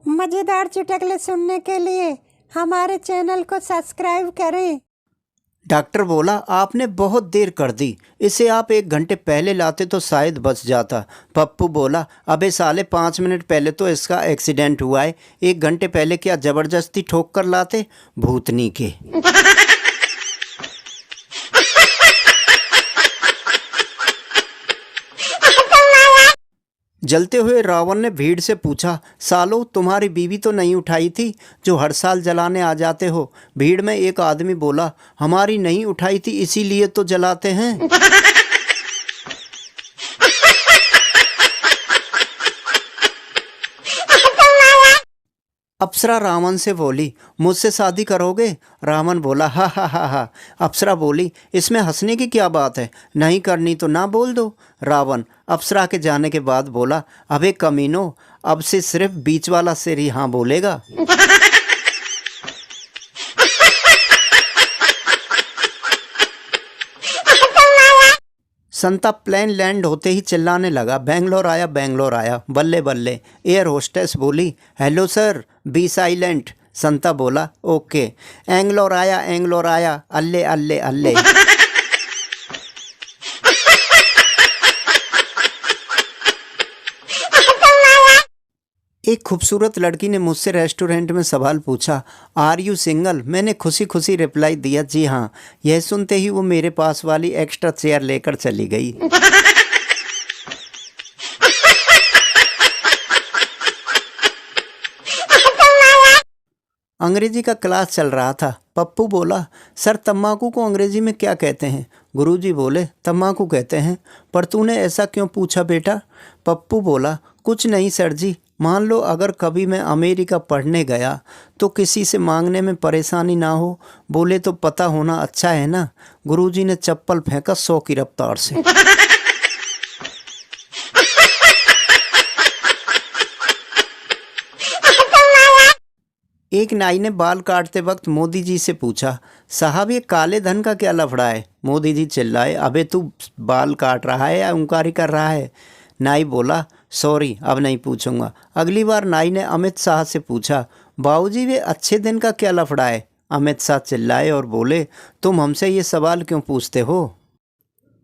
मज़ेदार चुटकुले सुनने के लिए हमारे चैनल को सब्सक्राइब करें। डॉक्टर बोला, आपने बहुत देर कर दी, इसे आप 1 घंटे पहले लाते तो शायद बच जाता। पप्पू बोला, अबे साले 5 मिनट पहले तो इसका एक्सीडेंट हुआ है, 1 घंटे पहले क्या ज़बरदस्ती ठोक कर लाते भूतनी के। जलते हुए रावण ने भीड़ से पूछा, सालो तुम्हारी बीवी तो नहीं उठाई थी जो हर साल जलाने आ जाते हो। भीड़ में एक आदमी बोला, हमारी नहीं उठाई थी इसीलिए तो जलाते हैं। अप्सरा रावण से बोली, मुझसे शादी करोगे? रावण बोला, हा हा हा हा। अप्सरा बोली, इसमें हंसने की क्या बात है, नहीं करनी तो ना बोल दो। रावण अप्सरा के जाने के बाद बोला, अबे कमीनो, अब से सिर्फ बीच वाला सिर ही हाँ बोलेगा। संता प्लेन लैंड होते ही चिल्लाने लगा, बेंगलोर आया बेंगलोर आया, बल्ले बल्ले। एयर होस्टेस बोली, हेलो सर, बी साइलेंट। संता बोला, ओके। एंगलोर आया, अल्ले अल्ले अल्ले। एक खूबसूरत लड़की ने मुझसे रेस्टोरेंट में सवाल पूछा, आर यू सिंगल? मैंने खुशी खुशी रिप्लाई दिया, जी हाँ। यह सुनते ही वो मेरे पास वाली एक्स्ट्रा चेयर लेकर चली गई। अंग्रेजी का क्लास चल रहा था। पप्पू बोला, सर तम्बाकू को अंग्रेजी में क्या कहते हैं? गुरुजी बोले, तम्बाकू कहते हैं। पर तूने ऐसा क्यों पूछा बेटा? पप्पू बोला, कुछ नहीं सर जी, मान लो अगर कभी मैं अमेरिका पढ़ने गया तो किसी से मांगने में परेशानी ना हो, बोले तो पता होना अच्छा है ना। गुरुजी ने चप्पल फेंका 100 की रफ्तार से। एक नाई ने बाल काटते वक्त मोदी जी से पूछा, साहब ये काले धन का क्या लफड़ा है? मोदी जी चिल्लाए, अबे तू बाल काट रहा है या उंकारी कर रहा है? नाई बोला, सॉरी अब नहीं पूछूंगा। अगली बार नाई ने अमित शाह से पूछा, बाबूजी वे अच्छे दिन का क्या लफड़ा है? अमित शाह चिल्लाए और बोले, तुम हमसे ये सवाल क्यों पूछते हो?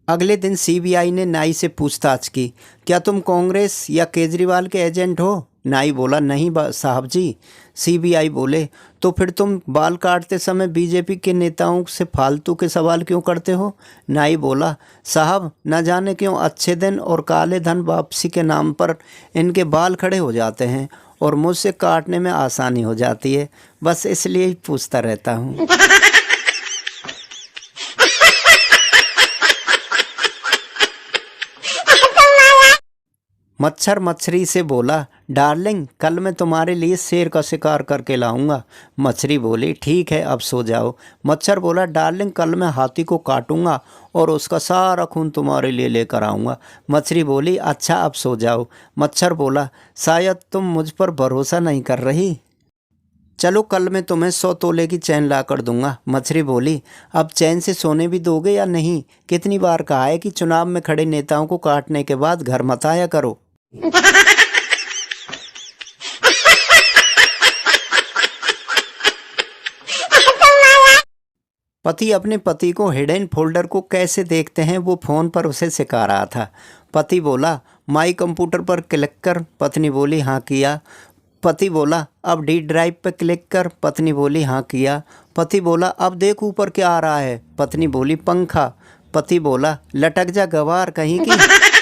अगले दिन सीबीआई ने नाई से पूछताछ की, क्या तुम कांग्रेस या केजरीवाल के एजेंट हो? नाई बोला, नहीं साहब जी। सीबीआई बोले, तो फिर तुम बाल काटते समय बीजेपी के नेताओं से फालतू के सवाल क्यों करते हो? नाई बोला, साहब न जाने क्यों अच्छे दिन और काले धन वापसी के नाम पर इनके बाल खड़े हो जाते हैं और मुझसे काटने में आसानी हो जाती है, बस इसलिए ही पूछता रहता हूँ। मच्छर मछली से बोला, डार्लिंग कल मैं तुम्हारे लिए शेर का शिकार करके लाऊंगा। मछली बोली, ठीक है अब सो जाओ। मच्छर बोला, डार्लिंग कल मैं हाथी को काटूंगा और उसका सारा खून तुम्हारे लिए लेकर आऊँगा। मछली बोली, अच्छा अब सो जाओ। मच्छर बोला, शायद तुम मुझ पर भरोसा नहीं कर रही, चलो कल मैं तुम्हें 100 तोले की चैन ला कर दूंगा। मछली बोली, अब चैन से सोने भी दोगे या नहीं? कितनी बार कहा है कि चुनाव में खड़े नेताओं को काटने के बाद घर मत आया करो। पति अपने पति को हिडन फोल्डर को कैसे देखते हैं वो फ़ोन पर उसे सिखा रहा था। पति बोला, माई कंप्यूटर पर क्लिक कर। पत्नी बोली, हाँ किया। पति बोला, अब डी ड्राइव पर क्लिक कर। पत्नी बोली, हाँ किया। पति बोला, अब देख ऊपर क्या आ रहा है। पत्नी बोली, पंखा। पति बोला, लटक जा गवार कहीं की।